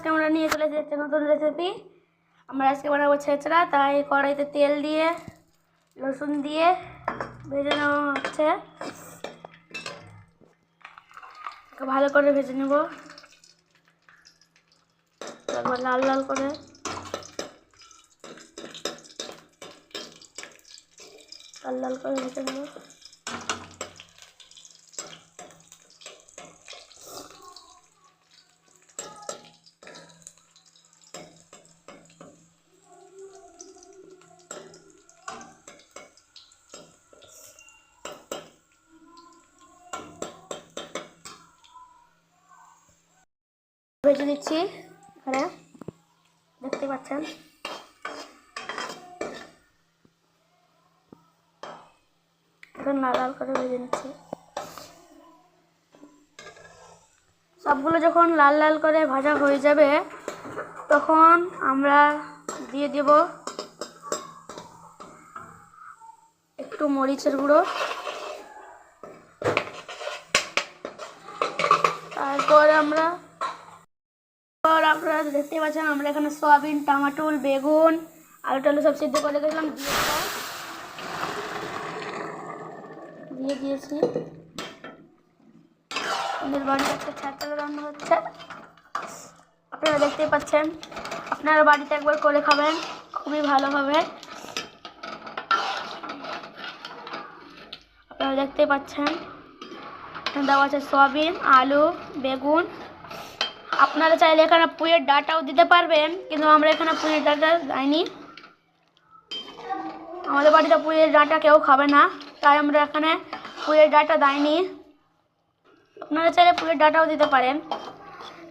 আজকে আমরা নিয়ে চলে এসেছি একটা নতুন রেসিপি। আমরা আজকে বানাবো ছেঁচড়া। তাই কড়াইতে তেল দিয়ে রসুন দিয়ে ভেজে নেওয়া হচ্ছে। ভালো করে ভেজে নেব, তারপর লাল লাল করে ভেজে নেব। ভেজে দিচ্ছি, এখানে দেখতে পাচ্ছেন। এখন লাল লাল করে ভেজে নিচ্ছি। সবগুলো যখন লাল লাল করে ভাজা হয়ে যাবে তখন আমরা দিয়ে দেব একটু মরিচের গুঁড়ো, তারপর আপনারা দেখতে পাচ্ছেন আমরা এখানে সয়াবিন, টমাটোল, বেগুন, আলু টালু সব সিদ্ধ করে রেখেছিলাম, দিয়ে দিয়েছি। আমাদের বাড়িতে একটা ছেঁচড়া রান্না হচ্ছে, আপনারা দেখতেই পাচ্ছেন। আপনারা বাড়িতে একবার করে খাবেন, খুবই ভালো হবে। আপনারা দেখতেই পাচ্ছেন দেওয়া আছে সয়াবিন, আলু, বেগুন। আপনারা চাইলে এখানে পুঁইয়ের ডাঁটাও দিতে পারবেন, কিন্তু আমরা এখানে পুঁইয়ের ডাঁটা দেইনি। আমাদের বাড়িতে পুঁইয়ের ডাঁটা কেউ খাবে না, তাই আমরা এখানে পুঁইয়ের ডাঁটা দেইনি। আপনারা চাইলে পুঁইয়ের ডাঁটাও দিতে পারেন।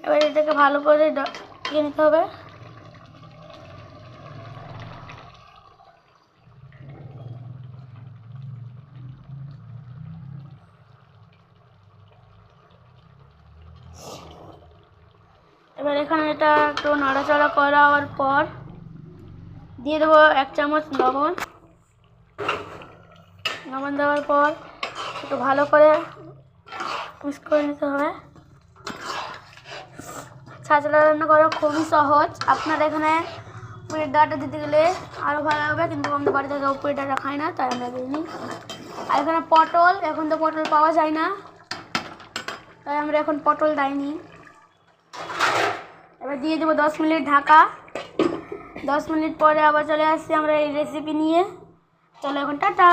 এবার এটাকে ভালো করে দিয়ে নিতে হবে। এবার এখানে এটা একটু নাড়াচাড়া করার পর দিয়ে দেবো 1 চামচ লবণ। লবণ দেওয়ার পর একটু ভালো করে মিক্স করে নিতে হবে। ছেঁচড়া রান্না করা খুবই সহজ। আপনারা এখানে পুঁইয়ের ডাঁটা দিতে গেলে আরও ভালো হবে, কিন্তু আমাদের বাড়িতে কেউ পুঁইয়ের ডাঁটা খায় না, তাই আমরা দিইনি। আর এখানে পটল, এখন তো পটল পাওয়া যায় না, তাই আমরা এখন পটল দেইনি। এবার দিয়ে দেবো 10 মিনিট ঢাকা। 10 মিনিট পরে আবার চলে আসছি আমরা এই রেসিপি নিয়ে। চলো এখন টাটা।